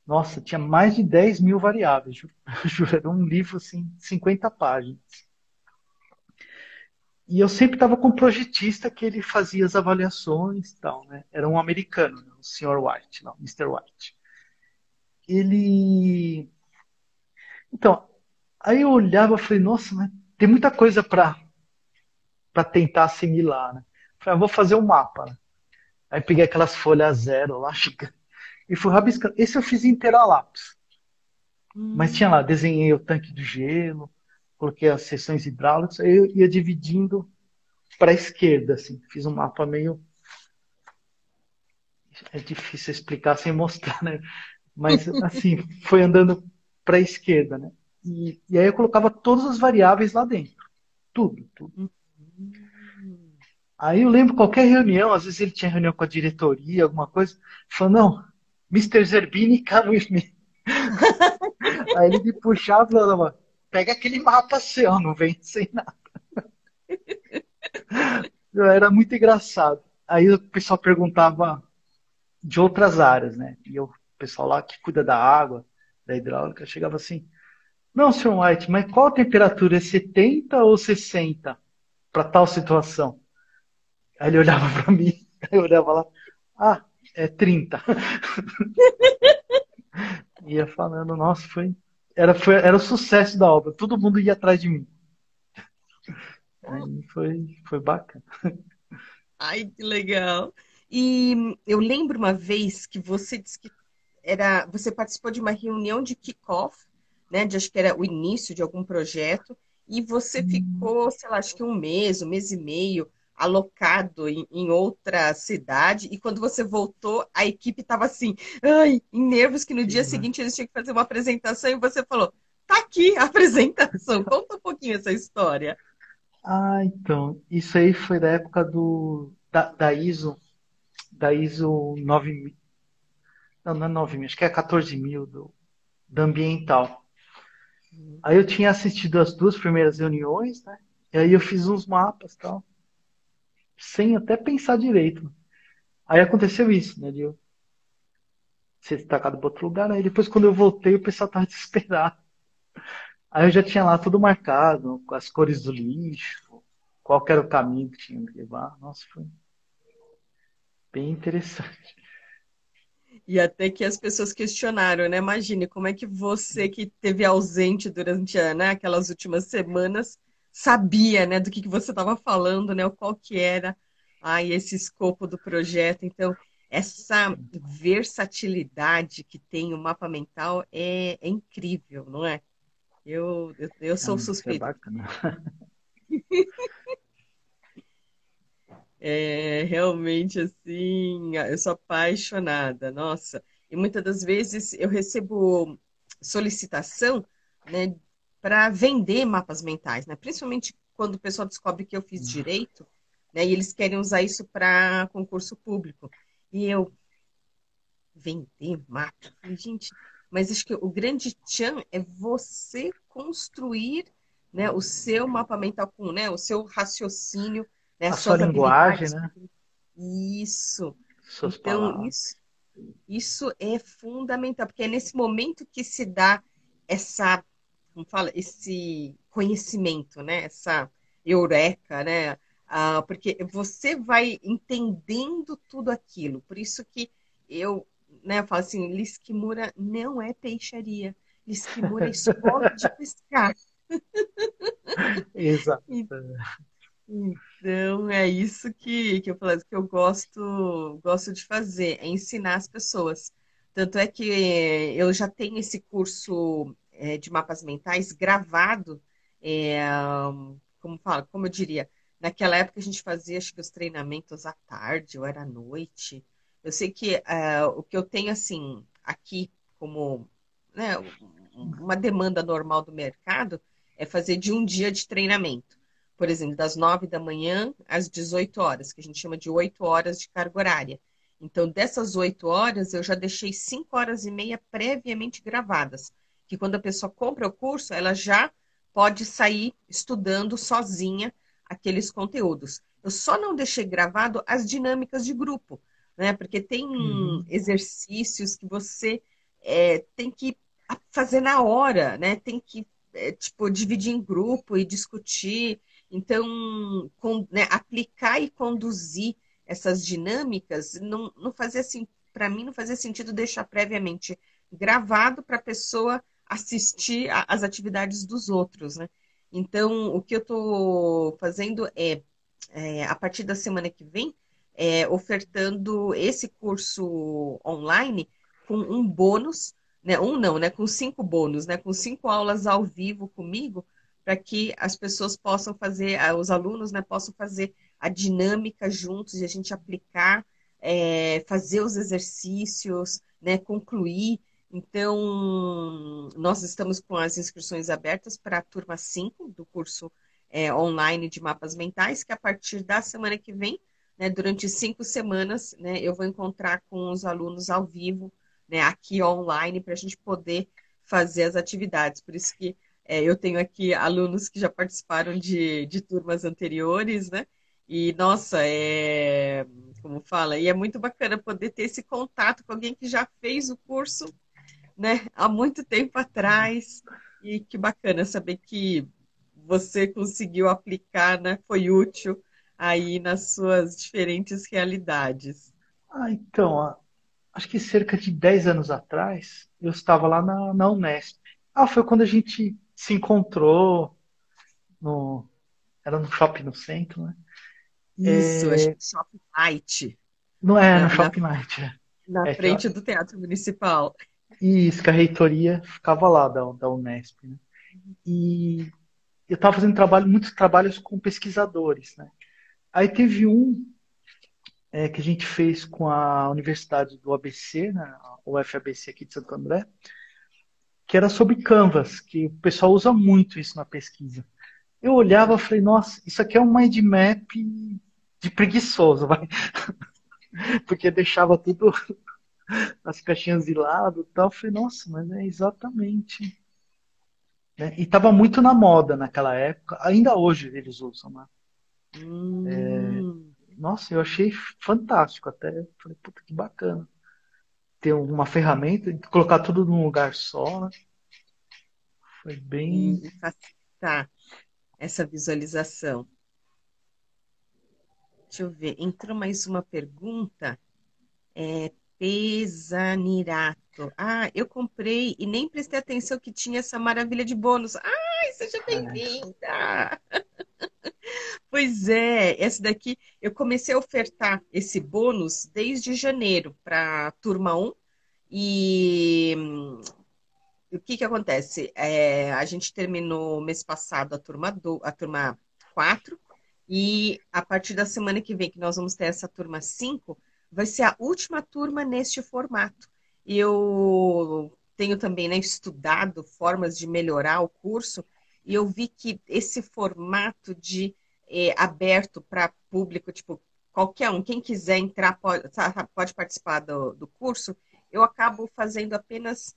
nossa, tinha mais de 10 mil variáveis, juro, era um livro assim, 50 páginas. E eu sempre estava com um projetista que ele fazia as avaliações e tal, né? Era um americano, né? O Sr. White, não, Mister White. Ele. Então, aí eu olhava e falei, nossa, mas tem muita coisa para tentar assimilar, né? Falei, vou fazer um mapa, né? Aí peguei aquelas folhas zero lá, e fui rabiscando. Esse eu fiz inteiro a lápis. Mas tinha lá, Hum, desenhei o tanque de gelo, coloquei as seções hidráulicas, aí eu ia dividindo para a esquerda, assim. Fiz um mapa meio. É difícil explicar sem mostrar, né? Mas, assim, foi andando para a esquerda, né? E aí eu colocava todas as variáveis lá dentro. Tudo, tudo. hum, hum. Aí eu lembro qualquer reunião, às vezes ele tinha reunião com a diretoria, alguma coisa, falou, não, Mister Zerbini, come with me. Aí ele me puxava e falava, pega aquele mapa seu, não vem sem nada. Era muito engraçado. Aí o pessoal perguntava de outras áreas, né? E o pessoal lá que cuida da água, da hidráulica, chegava assim, não, senhor White, mas qual a temperatura? É 70 ou 60 para tal situação? Aí ele olhava para mim, aí eu olhava lá, ah, é 30. Ia falando, nossa, era o sucesso da obra, todo mundo ia atrás de mim. Aí foi bacana. Ai, que legal. E eu lembro uma vez que você disse que você participou de uma reunião de kick-off, né? De acho que era o início de algum projeto, e você ficou, sei lá, acho que um mês e meio, alocado em outra cidade, e quando você voltou, a equipe estava assim, ai, em nervos, que no dia seguinte eles tinham que fazer uma apresentação, e você falou, tá aqui a apresentação. Conta um pouquinho essa história. Ah, então, isso aí foi da época da ISO 9000, não é 9000, acho que é 14000 da ambiental. Aí eu tinha assistido as duas primeiras reuniões, né? E aí eu fiz uns mapas, tal, sem até pensar direito. Aí aconteceu isso, né? De eu ser destacado para outro lugar. Aí depois, quando eu voltei, o pessoal tava desesperado. Aí eu já tinha lá tudo marcado, com as cores do lixo, qual que era o caminho que tinha que levar. Nossa, foi bem interessante. E até que as pessoas questionaram, né? Imagine como é que você que teve ausente durante, né, aquelas últimas semanas sabia, né, do que você estava falando, né, o qual que era esse escopo do projeto. Então, essa versatilidade que tem o mapa mental é incrível, não é? Eu Ah, sou isso é suspeita. bacana. É realmente assim, eu sou apaixonada, nossa. E muitas das vezes eu recebo solicitação, né, para vender mapas mentais, né? Principalmente quando o pessoal descobre que eu fiz direito, né, e eles querem usar isso para concurso público. E eu vender mapa. Falei, gente, mas acho que o grande tchan é você construir, né, o seu mapa mental com, né, o seu raciocínio, né, A as sua suas linguagem, habilidades. né? Isso. Suas Então, palavras. isso é fundamental, porque é nesse momento que se dá essa, como fala, esse conhecimento, né? Essa eureka, né? Porque você vai entendendo tudo aquilo. Por isso que eu, né, eu falo assim, Liskimura não é peixaria. Liskimura é escola de pescar. Exato. Então, é isso que eu falo, que eu gosto de fazer, é ensinar as pessoas. Tanto é que eu já tenho esse curso de mapas mentais gravado, é, como eu diria, naquela época a gente fazia, acho que os treinamentos à tarde ou era à noite. Eu sei que o que eu tenho, assim, aqui como, né, uma demanda normal do mercado é fazer de um dia de treinamento, por exemplo, das 9 da manhã às 18 horas, que a gente chama de 8 horas de carga horária. Então, dessas 8 horas, eu já deixei 5 horas e meia previamente gravadas, que quando a pessoa compra o curso, ela já pode sair estudando sozinha aqueles conteúdos. Eu só não deixei gravado as dinâmicas de grupo, né? Porque tem Uhum. exercícios que você tem que fazer na hora, né? Tem que tipo, dividir em grupo e discutir. Então, né, aplicar e conduzir essas dinâmicas não fazia assim, para mim não fazia sentido deixar previamente gravado para a pessoa assistir às atividades dos outros, né? Então, o que eu estou fazendo a partir da semana que vem, ofertando esse curso online com um bônus, né? Um não, né? Com 5 bônus, né? Com 5 aulas ao vivo comigo, para que as pessoas possam fazer, os alunos, né, possam fazer a dinâmica juntos e a gente aplicar, fazer os exercícios, né, concluir. Então, nós estamos com as inscrições abertas para a turma 5 do curso online de mapas mentais, que a partir da semana que vem, né, durante 5 semanas, né, eu vou encontrar com os alunos ao vivo, né, aqui online, para a gente poder fazer as atividades. Por isso que eu tenho aqui alunos que já participaram de turmas anteriores, né? E, nossa, como fala, e é muito bacana poder ter esse contato com alguém que já fez o curso, né, há muito tempo atrás. E que bacana saber que você conseguiu aplicar, né, foi útil aí nas suas diferentes realidades. Então, acho que cerca de 10 anos atrás, eu estava lá na Unesp. Foi quando a gente se encontrou no, era no shopping no centro, né? Isso, acho que Shopping Light, Não é no na, na, Shopping Night. na É, frente do Teatro Municipal. e isso, que a reitoria ficava lá da Unesp, né? E eu estava fazendo muitos trabalhos com pesquisadores, né? Aí teve um que a gente fez com a Universidade do ABC, né? O UFABC aqui de Santo André, que era sobre Canvas, que o pessoal usa muito isso na pesquisa. Eu olhava e falei, nossa, isso aqui é um mind map de preguiçoso, vai. Porque deixava tudo nas caixinhas de lado e tal. Eu falei, nossa, mas é exatamente. Né? E estava muito na moda naquela época, ainda hoje eles usam, né? Hum, Nossa, eu achei fantástico até. Falei, puta que bacana. Ter uma ferramenta, colocar tudo num lugar só, né? Foi bem. e facilitar essa visualização. Deixa eu ver, entrou mais uma pergunta. Pesanirato. Ah, eu comprei e nem prestei atenção que tinha essa maravilha de bônus. Ai, seja bem-vinda! Pois é, essa daqui eu comecei a ofertar esse bônus desde janeiro para a turma 1 e o que que acontece? A gente terminou mês passado a turma 4 e a partir da semana que vem, que nós vamos ter essa turma 5, vai ser a última turma neste formato. E eu tenho também, né, estudado formas de melhorar o curso e eu vi que esse formato de aberto para público, tipo, qualquer um, quem quiser entrar pode participar do curso, eu acabo fazendo apenas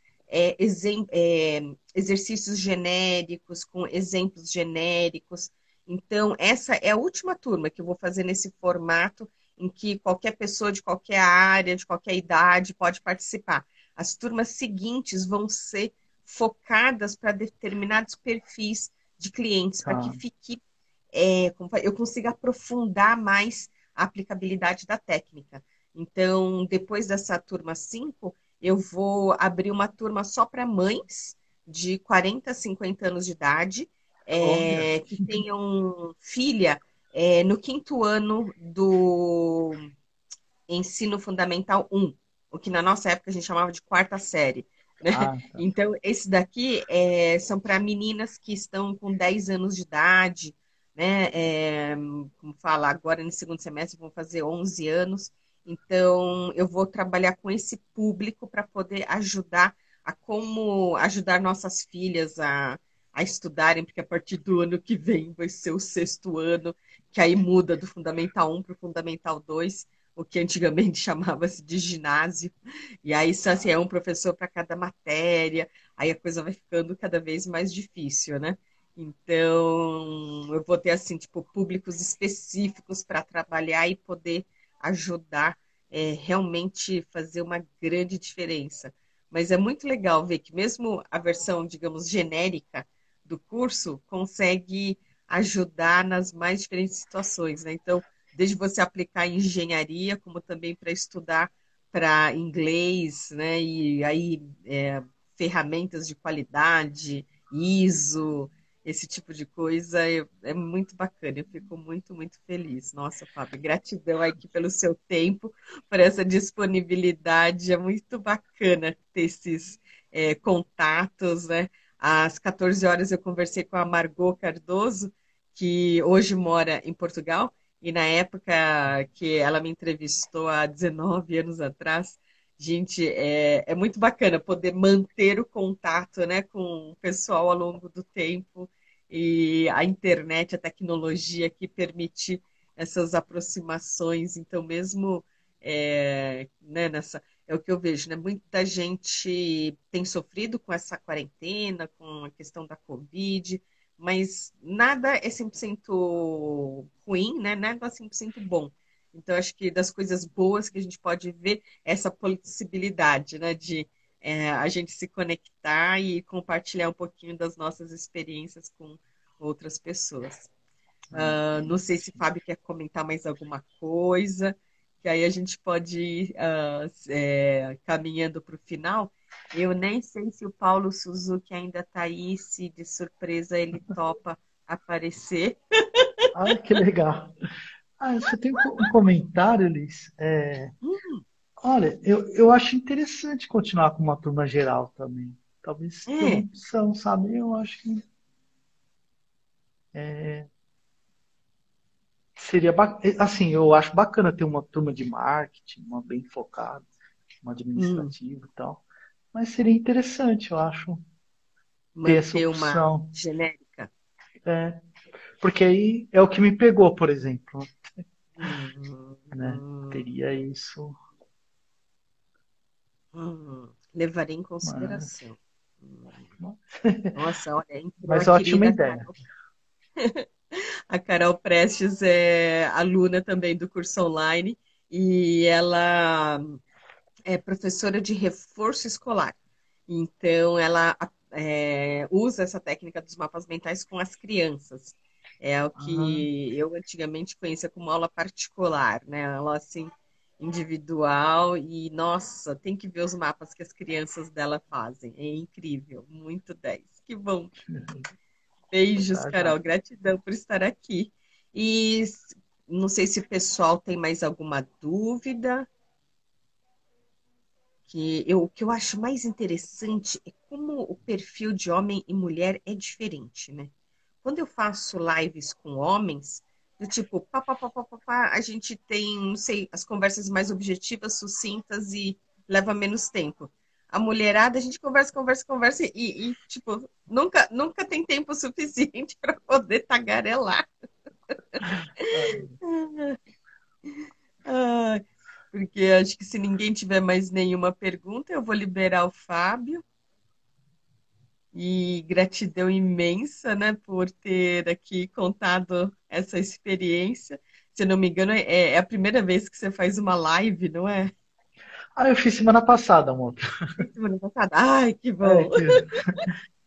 exercícios genéricos, com exemplos genéricos. Então, essa é a última turma que eu vou fazer nesse formato em que qualquer pessoa de qualquer área, de qualquer idade pode participar. As turmas seguintes vão ser focadas para determinados perfis de clientes, para que Tá. fique, eu consiga aprofundar mais a aplicabilidade da técnica. Então, depois dessa turma 5 eu vou abrir uma turma só para mães de 40 a 50 anos de idade, Olha. que tenham filha no quinto ano do ensino fundamental 1, o que na nossa época a gente chamava de quarta série. Né? Tá. Então, esse daqui são para meninas que estão com 10 anos de idade, né? Como fala, agora no segundo semestre vão fazer 11 anos. Então, eu vou trabalhar com esse público para poder ajudar a como ajudar nossas filhas a estudarem, porque a partir do ano que vem vai ser o sexto ano, que aí muda do Fundamental 1 para o Fundamental 2, o que antigamente chamava-se de ginásio. E aí, só assim, é um professor para cada matéria, aí a coisa vai ficando cada vez mais difícil, né? Então, eu vou ter, assim, tipo, públicos específicos para trabalhar e poder ajudar realmente fazer uma grande diferença. Mas é muito legal ver que mesmo a versão, digamos, genérica do curso consegue ajudar nas mais diferentes situações, né? Então, desde você aplicar em engenharia, como também para estudar para inglês, né? E aí ferramentas de qualidade, ISO, esse tipo de coisa é muito bacana. Eu fico muito, muito feliz. Nossa, Fábio, gratidão aqui pelo seu tempo, por essa disponibilidade. É muito bacana ter esses contatos, né? Às 14 horas eu conversei com a Margot Cardoso, que hoje mora em Portugal, e na época que ela me entrevistou há 19 anos atrás, gente, é muito bacana poder manter o contato, né, com o pessoal ao longo do tempo e a internet, a tecnologia que permite essas aproximações. Então, mesmo né, é o que eu vejo, né? Muita gente tem sofrido com essa quarentena, com a questão da Covid, mas nada é 100% ruim, né? Nada é 100% bom. Então, acho que das coisas boas que a gente pode ver é essa possibilidade, né, de a gente se conectar e compartilhar um pouquinho das nossas experiências com outras pessoas. Não sei se o Fábio quer comentar mais alguma coisa, que aí a gente pode ir caminhando para o final. Eu nem sei se o Paulo Suzuki ainda está aí, se de surpresa ele topa aparecer. Ah, que legal. Ah, você tem um comentário, Liz? Olha, eu acho interessante continuar com uma turma geral também. Talvez ter uma É, opção, sabe? Eu acho que seria assim, eu acho bacana ter uma turma de marketing, uma bem focada, uma hum, administrativa e tal. Mas seria interessante, eu acho, ter essa manter uma opção. genérica. É, porque aí é o que me pegou, por exemplo, Hum, né? hum, Teria isso, levarei em mas, consideração. Hum. Nossa, olha, entrou a mas ótima querida ideia. A Carol Prestes é aluna também do curso online e ela é professora de reforço escolar. Então, ela usa essa técnica dos mapas mentais com as crianças. É o Ah, que eu antigamente conhecia como aula particular, né? Aula assim individual e nossa, tem que ver os mapas que as crianças dela fazem. É incrível, muito 10. Que bom. Beijos, já, já. Carol. Gratidão por estar aqui. E não sei se o pessoal tem mais alguma dúvida. O que eu acho mais interessante é como o perfil de homem e mulher é diferente, né? Quando eu faço lives com homens, do tipo, pá, pá, pá, pá, pá, pá, a gente tem, não sei, as conversas mais objetivas, sucintas e leva menos tempo. A mulherada, a gente conversa, conversa, conversa tipo, nunca tem tempo suficiente para poder tagarelar. Ah, porque acho que se ninguém tiver mais nenhuma pergunta, eu vou liberar o Fábio. E gratidão imensa, né, por ter aqui contado essa experiência. Se eu não me engano, é a primeira vez que você faz uma live, não é? Ah, eu fiz semana passada, amor. Foi semana passada. Ai, que É, bom!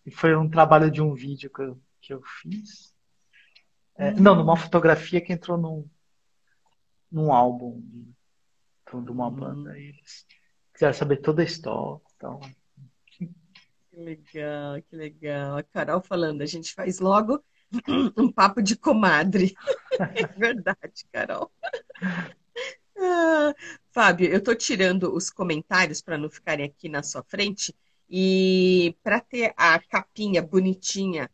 que foi um trabalho de um vídeo que eu fiz. Não, numa Hum, fotografia que entrou num álbum de uma banda. hum, E eles quiseram saber toda a história. Então, que legal, que legal. A Carol falando, a gente faz logo um papo de comadre. É verdade, Carol. Ah, Fábio, eu estou tirando os comentários para não ficarem aqui na sua frente e para ter a capinha bonitinha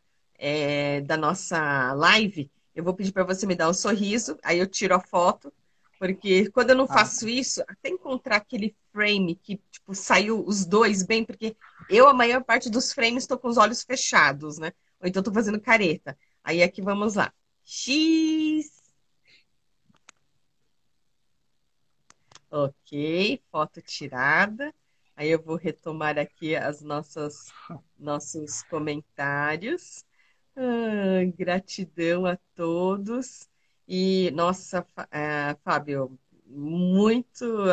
da nossa live, eu vou pedir para você me dar um sorriso, aí eu tiro a foto, porque quando eu não ah, faço isso, até encontrar aquele frame que tipo saiu os dois bem, porque eu a maior parte dos frames estou com os olhos fechados, né? Ou então estou fazendo careta. Aí aqui vamos lá. X. Ok, foto tirada. Aí eu vou retomar aqui as nossas nossos comentários. Gratidão a todos. E nossa, Fábio,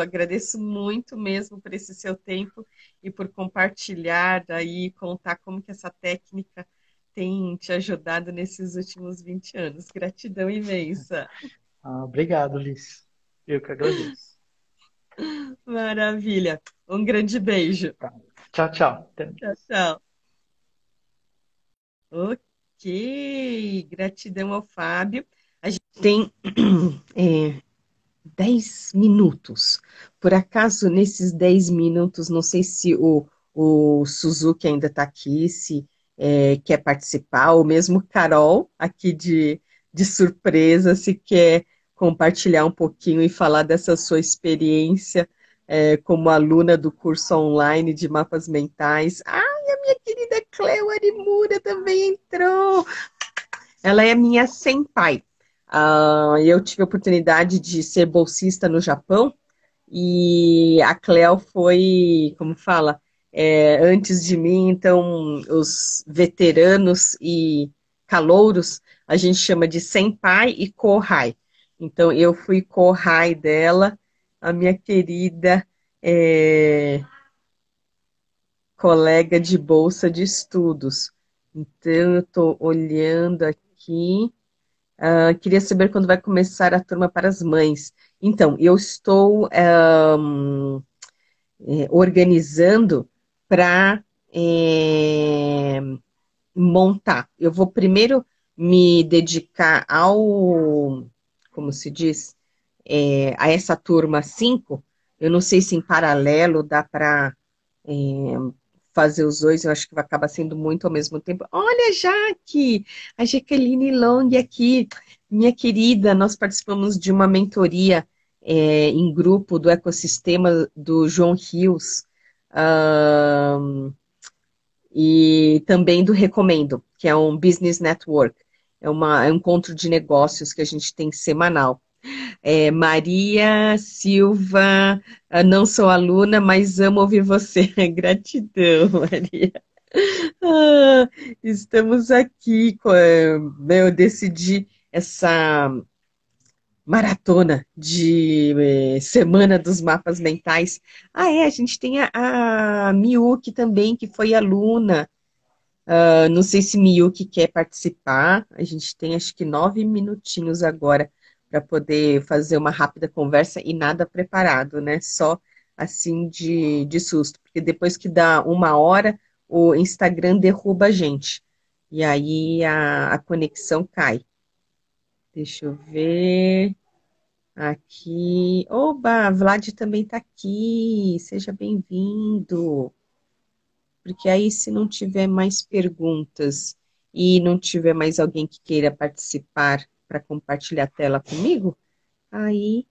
agradeço muito mesmo por esse seu tempo e por compartilhar aí, contar como que essa técnica tem te ajudado nesses últimos 20 anos. Gratidão imensa. obrigado, Liz. Eu que agradeço. Maravilha. Um grande beijo. Tá. Tchau, tchau. Até Tchau, tchau. Ok, gratidão ao Fábio. A gente tem 10 minutos. Por acaso, nesses 10 minutos, não sei se o Suzuki ainda está aqui, se quer participar, ou mesmo Carol, aqui de surpresa, se quer compartilhar um pouquinho e falar dessa sua experiência como aluna do curso online de mapas mentais. Ai, a minha querida Cleo Arimura também entrou. Ela é minha senpai. Eu tive a oportunidade de ser bolsista no Japão e a Cleo foi, como fala, antes de mim, então os veteranos e calouros a gente chama de senpai e kohai. Então eu fui kohai dela, a minha querida colega de bolsa de estudos. Então eu estou olhando aqui. Queria saber quando vai começar a turma para as mães. Então, eu estou organizando para montar. Eu vou primeiro me dedicar como se diz, a essa turma 5. Eu não sei se em paralelo dá para fazer os dois, eu acho que vai acabar sendo muito ao mesmo tempo. Olha, Jaque, a Jaqueline Long aqui, minha querida, nós participamos de uma mentoria em grupo do ecossistema do João Rios, e também do Recomendo, que é um business network, é um encontro de negócios que a gente tem semanal. Maria Silva, não sou aluna, mas amo ouvir você. Gratidão, Maria. Ah, estamos aqui, eu decidi essa maratona de Semana dos Mapas Mentais. A gente tem a Miyuki também, que foi aluna. Não sei se Miyuki quer participar. A gente tem acho que 9 minutinhos agora para poder fazer uma rápida conversa e nada preparado, né? Só assim de susto. Porque depois que dá 1 hora, o Instagram derruba a gente. E aí a conexão cai. Deixa eu ver. Aqui. Oba, Vlad também está aqui. Seja bem-vindo. Porque aí, se não tiver mais perguntas e não tiver mais alguém que queira participar para compartilhar a tela comigo, aí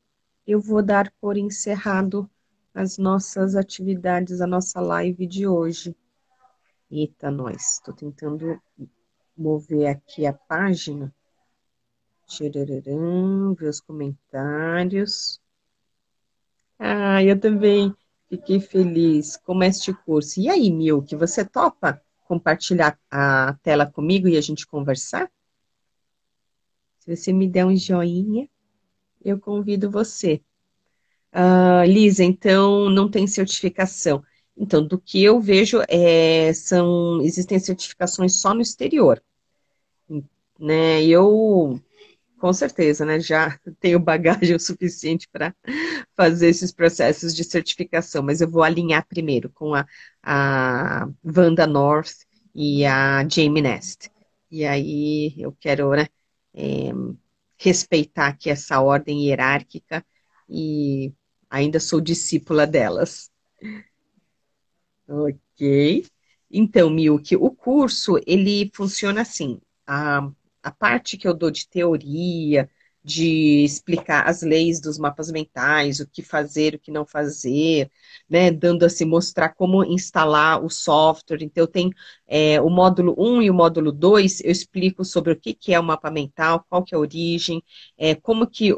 eu vou dar por encerrado as nossas atividades, a nossa live de hoje. Eita, nós. Estou tentando mover aqui a página. Tchararam, ver os comentários. Eu também fiquei feliz com este curso. E aí, Milk, você topa compartilhar a tela comigo e a gente conversar? Se você me der um joinha, eu convido você. Lisa, então não tem certificação. Então, do que eu vejo, existem certificações só no exterior, né? Eu, com certeza, né, já tenho bagagem o suficiente para fazer esses processos de certificação, mas eu vou alinhar primeiro com a Wanda North e a Jamie Nest. E aí eu quero, né, respeitar aqui essa ordem hierárquica e ainda sou discípula delas. Ok. Então, Milk, o curso, ele funciona assim. A parte que eu dou de teoria, de explicar as leis dos mapas mentais, o que fazer, o que não fazer, né, dando assim, mostrar como instalar o software. Então, tem o módulo 1 e o módulo 2, eu explico sobre o que é o mapa mental, qual que é a origem, como que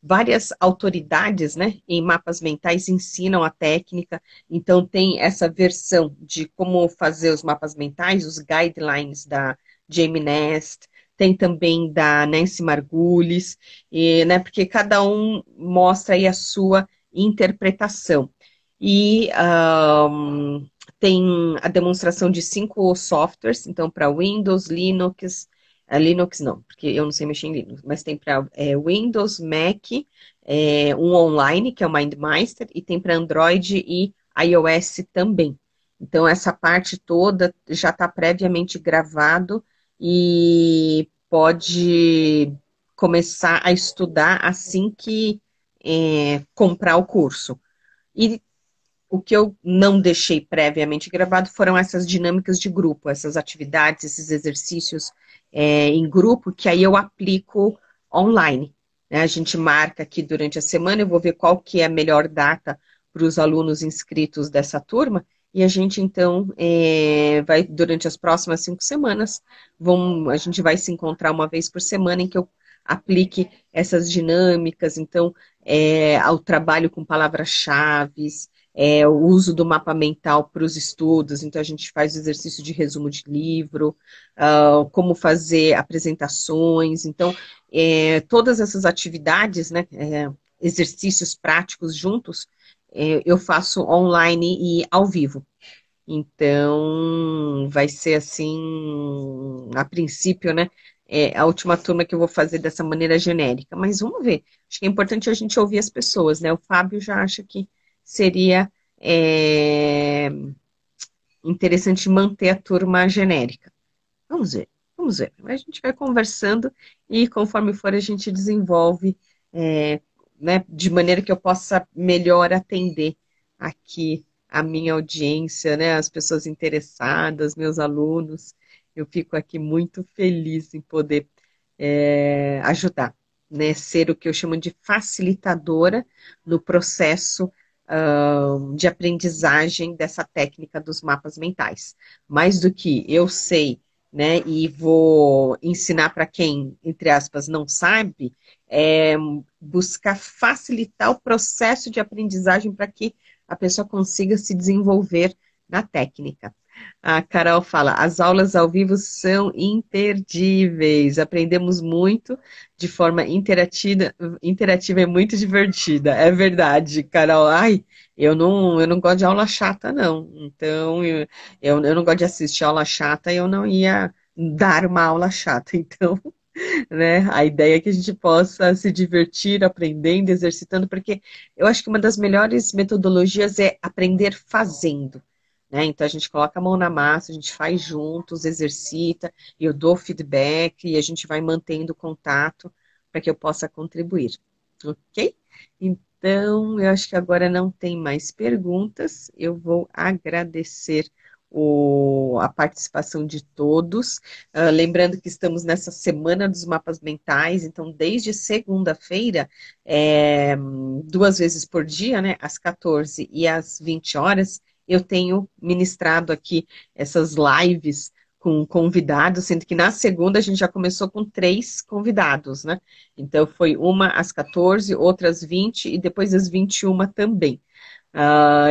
várias autoridades, né, em mapas mentais ensinam a técnica. Então, tem essa versão de como fazer os mapas mentais, os guidelines da Jamie Nest, tem também da Nancy Margulis, né, porque cada um mostra aí a sua interpretação. E tem a demonstração de 5 softwares, então para Windows, Linux, Linux não, porque eu não sei mexer em Linux, mas tem para Windows, Mac, um online, que é o MindMeister, e tem para Android e iOS também. Então, essa parte toda já está previamente gravado e pode começar a estudar assim que comprar o curso. E o que eu não deixei previamente gravado foram essas dinâmicas de grupo, essas atividades, esses exercícios em grupo, que aí eu aplico online, né? A gente marca aqui durante a semana, eu vou ver qual que é a melhor data para os alunos inscritos dessa turma, e a gente, então, vai, durante as próximas 5 semanas, a gente vai se encontrar uma vez por semana em que eu aplique essas dinâmicas, então, ao trabalho com palavras-chave, o uso do mapa mental para os estudos, então a gente faz exercício de resumo de livro, como fazer apresentações, então, todas essas atividades, né, exercícios práticos juntos, eu faço online e ao vivo. Então, vai ser assim, a princípio, né? A última turma que eu vou fazer dessa maneira genérica. Mas vamos ver. Acho que é importante a gente ouvir as pessoas, né? O Fábio já acha que seria interessante manter a turma genérica. Vamos ver, vamos ver. A gente vai conversando e conforme for a gente desenvolve, né, de maneira que eu possa melhor atender aqui a minha audiência, né, as pessoas interessadas, meus alunos. Eu fico aqui muito feliz em poder ajudar, né, ser o que eu chamo de facilitadora no processo de aprendizagem dessa técnica dos mapas mentais. Mais do que eu sei, né, e vou ensinar para quem, entre aspas, não sabe, buscar facilitar o processo de aprendizagem para que a pessoa consiga se desenvolver na técnica. A Carol fala, as aulas ao vivo são imperdíveis, aprendemos muito de forma interativa e muito divertida. É verdade, Carol. Ai, eu não gosto de aula chata, não. Então, eu não gosto de assistir aula chata e eu não ia dar uma aula chata. Então, né, a ideia é que a gente possa se divertir aprendendo, exercitando, porque eu acho que uma das melhores metodologias é aprender fazendo. Né? Então, a gente coloca a mão na massa, a gente faz juntos, exercita, eu dou feedback e a gente vai mantendo contato para que eu possa contribuir. Ok? Então, eu acho que agora não tem mais perguntas. Eu vou agradecer a participação de todos. Lembrando que estamos nessa semana dos mapas mentais, então, desde segunda-feira, 2 vezes por dia, né, às 14 e às 20 horas, eu tenho ministrado aqui essas lives com convidados, sendo que na segunda a gente já começou com 3 convidados, né? Então foi uma às 14, outras 20 e depois às 21 também.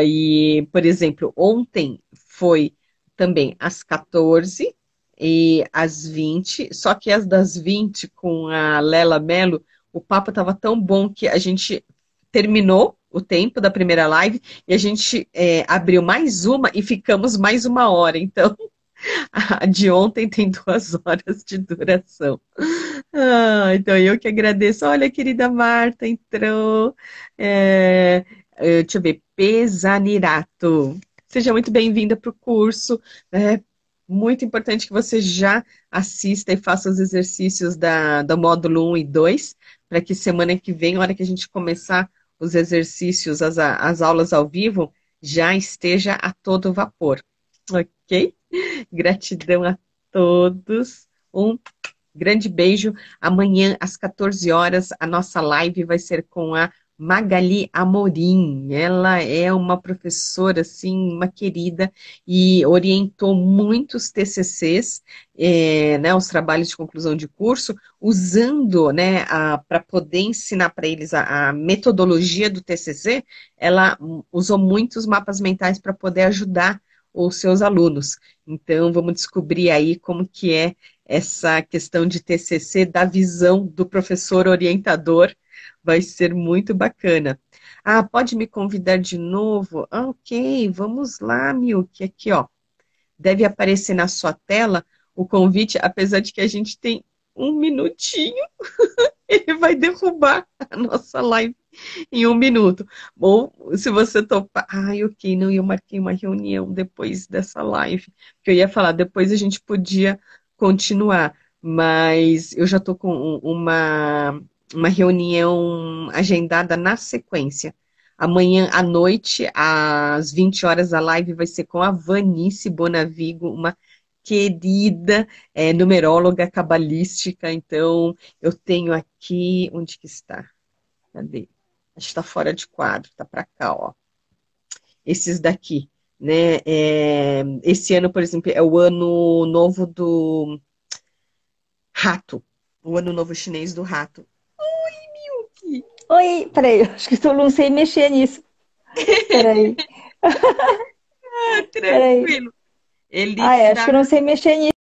E, por exemplo, ontem foi também às 14 e às 20, só que as das 20 com a Lela Mello, o papo estava tão bom que a gente terminou o tempo da primeira live e a gente abriu mais uma e ficamos mais 1 hora. Então, a de ontem tem 2 horas de duração. Então, eu que agradeço. Olha, a querida Marta entrou. Deixa eu ver, Pesanirato. Seja muito bem-vinda para o curso. É muito importante que você já assista e faça os exercícios do módulo 1 e 2, para que semana que vem, na hora que a gente começar os exercícios, as aulas ao vivo, já esteja a todo vapor. Ok? Gratidão a todos. Um grande beijo. Amanhã, às 14 horas, a nossa live vai ser com a Magali Amorim. Ela é uma professora, assim, uma querida, e orientou muitos TCCs, né, os trabalhos de conclusão de curso, usando, né, para poder ensinar para eles a metodologia do TCC, ela usou muitos mapas mentais para poder ajudar os seus alunos. Então, vamos descobrir aí como que é essa questão de TCC da visão do professor orientador, vai ser muito bacana. Pode me convidar de novo? Ok, vamos lá, Milk, aqui, ó. Deve aparecer na sua tela o convite, apesar de que a gente tem 1 minutinho, ele vai derrubar a nossa live em 1 minuto. Ou se você topar, ok, não, eu marquei uma reunião depois dessa live, que eu ia falar, depois a gente podia continuar, mas eu já estou com uma reunião agendada na sequência. Amanhã à noite, às 20 horas, a live vai ser com a Vanice Bonavigo, uma querida numeróloga cabalística. Então, eu tenho aqui, onde que está? Cadê? Acho que está fora de quadro, está para cá, ó. Esses daqui, né? Esse ano, por exemplo, é o ano novo do rato, o ano novo chinês do rato. Ih, Oi, peraí, acho que eu não sei mexer nisso. Peraí, peraí. tranquilo. Ele Ah, é, acho que tá. eu não sei mexer nisso.